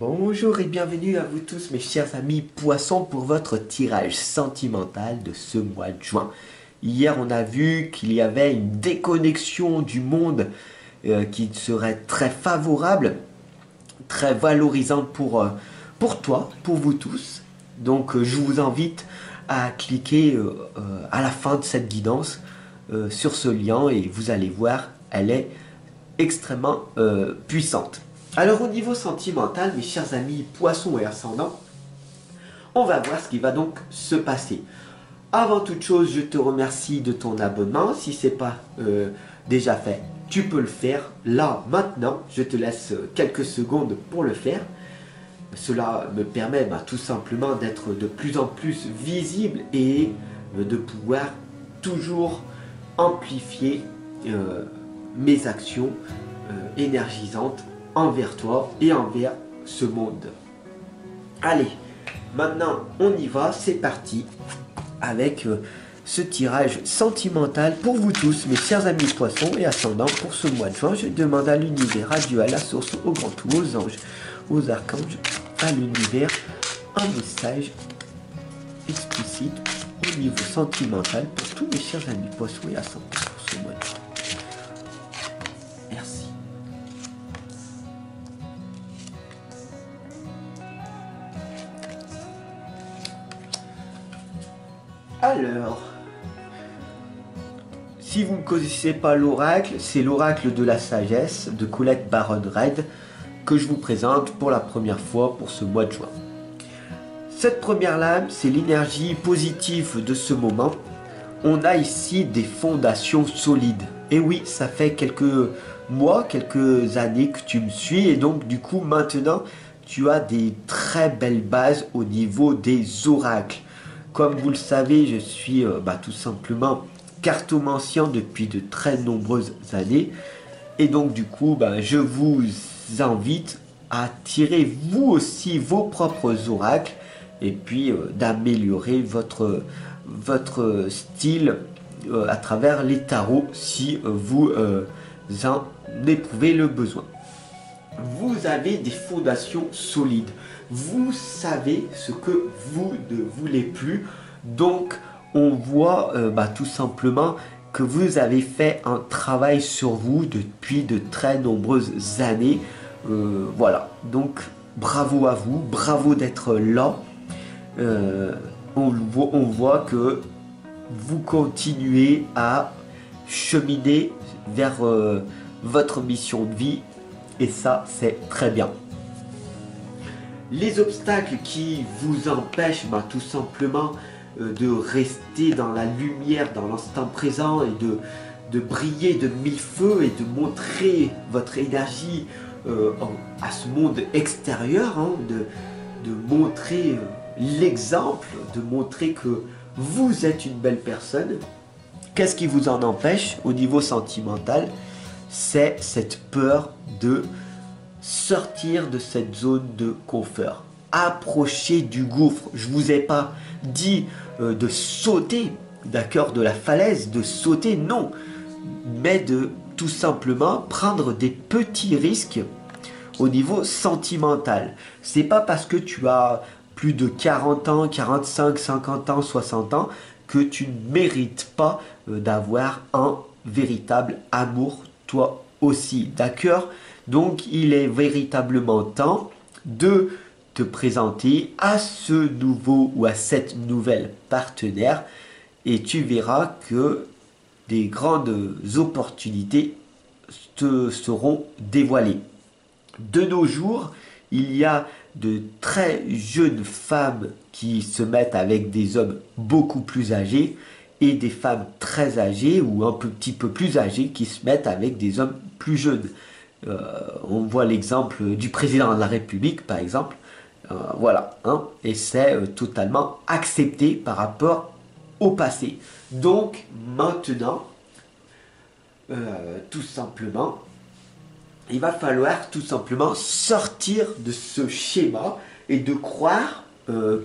Bonjour et bienvenue à vous tous mes chers amis poissons pour votre tirage sentimental de ce mois de juin. Hier on a vu qu'il y avait une déconnexion du monde qui serait très favorable, très valorisante pour toi, pour vous tous. Donc je vous invite à cliquer à la fin de cette guidance sur ce lien et vous allez voir, elle est extrêmement puissante. Alors au niveau sentimental, mes chers amis poissons et ascendants, on va voir ce qui va donc se passer. Avant toute chose, je te remercie de ton abonnement. Si ce n'est pas déjà fait, tu peux le faire là, maintenant. Je te laisse quelques secondes pour le faire. Cela me permet tout simplement d'être de plus en plus visible et de pouvoir toujours amplifier mes actions énergisantes envers toi et envers ce monde. Allez, maintenant on y va, c'est parti avec ce tirage sentimental pour vous tous, mes chers amis poissons et ascendants, pour ce mois de juin. Je demande à l'univers, à Dieu, à la source, au grand tout, aux anges, aux archanges, à l'univers, un message explicite au niveau sentimental pour tous mes chers amis poissons et ascendants pour ce mois de juin. Merci. Alors, si vous ne connaissez pas l'oracle, c'est l'oracle de la sagesse de Colette Baron-Reid que je vous présente pour la première fois pour ce mois de juin. Cette première lame, c'est l'énergie positive de ce moment. On a ici des fondations solides. Et oui, ça fait quelques mois, quelques années que tu me suis et donc du coup maintenant, tu as des très belles bases au niveau des oracles. Comme vous le savez, je suis tout simplement cartomancien depuis de très nombreuses années. Et donc du coup, je vous invite à tirer vous aussi vos propres oracles et puis d'améliorer votre style à travers les tarots si vous en éprouvez le besoin. Vous avez des fondations solides. Vous savez ce que vous ne voulez plus. Donc, on voit tout simplement que vous avez fait un travail sur vous depuis de très nombreuses années. Voilà. Donc, bravo à vous. Bravo d'être là. On voit que vous continuez à cheminer vers votre mission de vie. Et ça, c'est très bien. Les obstacles qui vous empêchent tout simplement de rester dans la lumière, dans l'instant présent et de briller de mille feux et de montrer votre énergie à ce monde extérieur, de montrer l'exemple, de montrer que vous êtes une belle personne. Qu'est-ce qui vous en empêche au niveau sentimental? C'est cette peur de sortir de cette zone de confort. Approchez du gouffre. Je ne vous ai pas dit de sauter, d'accord, de la falaise, de sauter, non. Mais de tout simplement prendre des petits risques au niveau sentimental. C'est pas parce que tu as plus de 40 ans, 45, 50 ans, 60 ans que tu ne mérites pas d'avoir un véritable amour toi aussi, d'accord? Donc il est véritablement temps de te présenter à ce nouveau ou à cette nouvelle partenaire et tu verras que des grandes opportunités te seront dévoilées. De nos jours, il y a de très jeunes femmes qui se mettent avec des hommes beaucoup plus âgés et des femmes très âgées ou un petit peu plus âgées qui se mettent avec des hommes plus jeunes. On voit l'exemple du président de la République, par exemple. Voilà, et c'est totalement accepté par rapport au passé. Donc, maintenant, tout simplement, il va falloir tout simplement sortir de ce schéma et de croire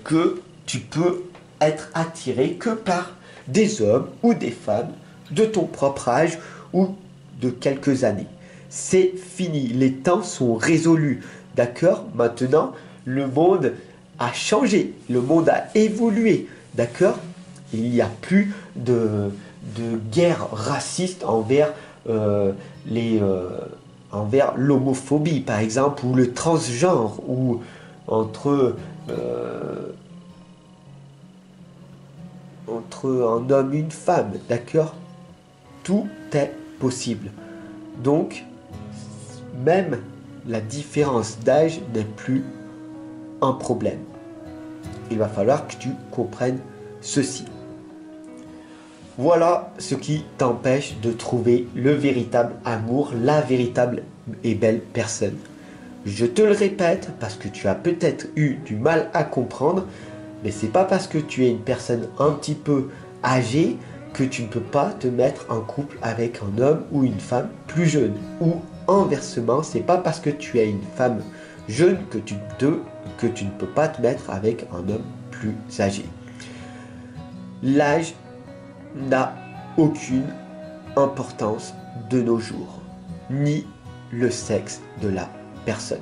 que tu peux être attiré que par des hommes ou des femmes de ton propre âge ou de quelques années. C'est fini, les temps sont résolus. D'accord? Maintenant, le monde a changé, le monde a évolué, d'accord? Il n'y a plus de guerre raciste envers l'homophobie, par exemple, ou le transgenre, ou entre, entre un homme et une femme, d'accord? Tout est possible. Donc, même la différence d'âge n'est plus un problème. Il va falloir que tu comprennes ceci. Voilà ce qui t'empêche de trouver le véritable amour, la véritable et belle personne. Je te le répète parce que tu as peut-être eu du mal à comprendre, mais c'est pas parce que tu es une personne un petit peu âgée que tu ne peux pas te mettre en couple avec un homme ou une femme plus jeune. Ou inversement, c'est pas parce que tu es une femme jeune que tu ne peux pas te mettre avec un homme plus âgé. L'âge n'a aucune importance de nos jours, ni le sexe de la personne.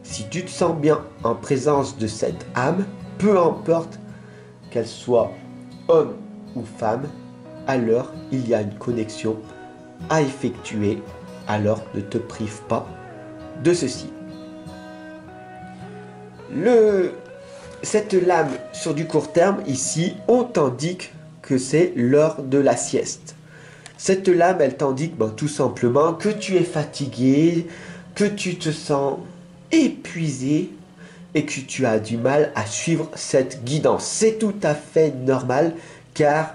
Si tu te sens bien en présence de cette âme, peu importe qu'elle soit homme ou femme, alors il y a une connexion à effectuer, alors ne te prive pas de ceci. Cette lame sur du court terme, ici, on t'indique que c'est l'heure de la sieste. Cette lame, elle t'indique tout simplement que tu es fatigué, que tu te sens épuisé et que tu as du mal à suivre cette guidance. C'est tout à fait normal car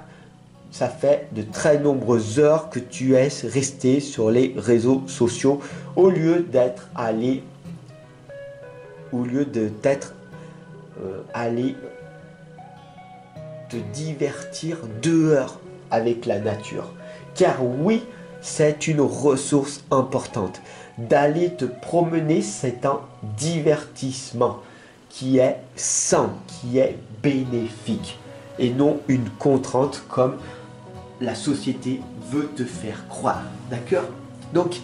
ça fait de très nombreuses heures que tu es resté sur les réseaux sociaux au lieu d'être allé te divertir dehors avec la nature. Car oui, c'est une ressource importante. D'aller te promener, c'est un divertissement qui est sain, qui est bénéfique et non une contrainte comme la société veut te faire croire. D'accord? Donc,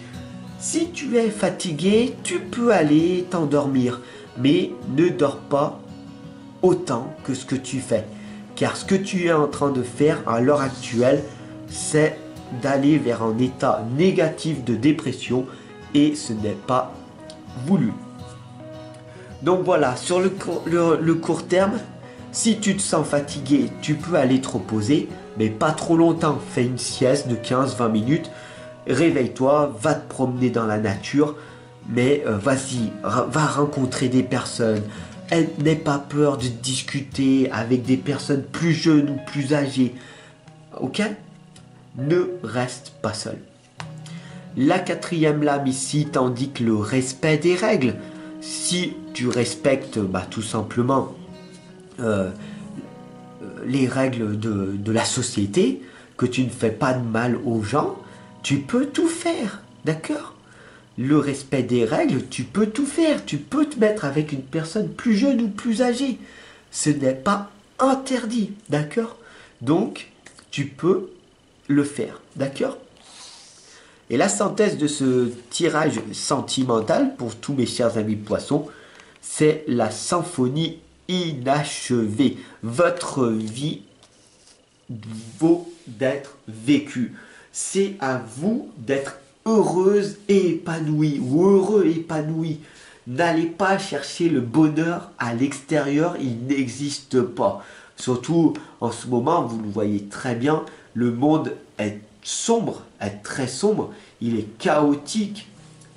si tu es fatigué, tu peux aller t'endormir, mais ne dors pas autant que ce que tu fais. Car ce que tu es en train de faire à l'heure actuelle, c'est d'aller vers un état négatif de dépression et ce n'est pas voulu. Donc voilà, sur le court terme, si tu te sens fatigué, tu peux aller te reposer, mais pas trop longtemps. Fais une sieste de 15-20 minutes, réveille-toi, va te promener dans la nature, mais vas-y, va rencontrer des personnes. N'aie pas peur de discuter avec des personnes plus jeunes ou plus âgées. Ok? Ne reste pas seul. La quatrième lame ici t'indique le respect des règles. Si tu respectes tout simplement les règles de la société, que tu ne fais pas de mal aux gens, tu peux tout faire. D'accord? Le respect des règles, tu peux tout faire. Tu peux te mettre avec une personne plus jeune ou plus âgée. Ce n'est pas interdit. D'accord? Donc, tu peux le faire. D'accord? Et la synthèse de ce tirage sentimental pour tous mes chers amis poissons, c'est la symphonie inachevée. Votre vie vaut d'être vécue. C'est à vous d'être heureuse et épanouie ou heureux et épanoui. N'allez pas chercher le bonheur à l'extérieur, il n'existe pas. Surtout en ce moment, vous le voyez très bien, le monde est sombre, est très sombre, il est chaotique,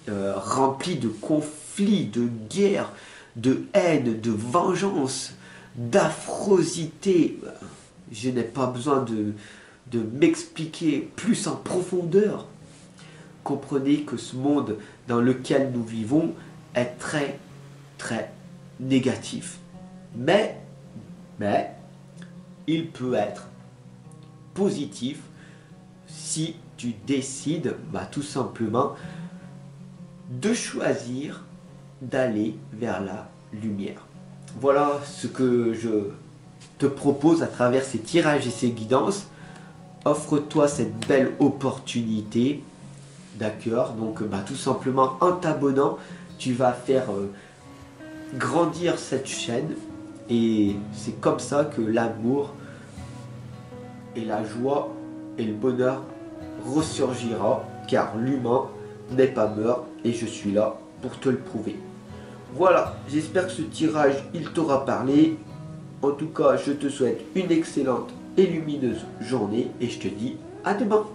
rempli de conflits, de guerres, de haine, de vengeance, d'affrosité. Je n'ai pas besoin de m'expliquer plus en profondeur. Comprenez que ce monde dans lequel nous vivons est très, très négatif. Mais il peut être positif si tu décides tout simplement de choisir d'aller vers la lumière. Voilà ce que je te propose à travers ces tirages et ces guidances. Offre-toi cette belle opportunité. D'accord? Donc tout simplement en t'abonnant tu vas faire grandir cette chaîne. Et c'est comme ça que l'amour et la joie et le bonheur ressurgira, car l'humain n'est pas mort et je suis là pour te le prouver. Voilà, j'espère que ce tirage il t'aura parlé. En tout cas, je te souhaite une excellente et lumineuse journée et je te dis à demain.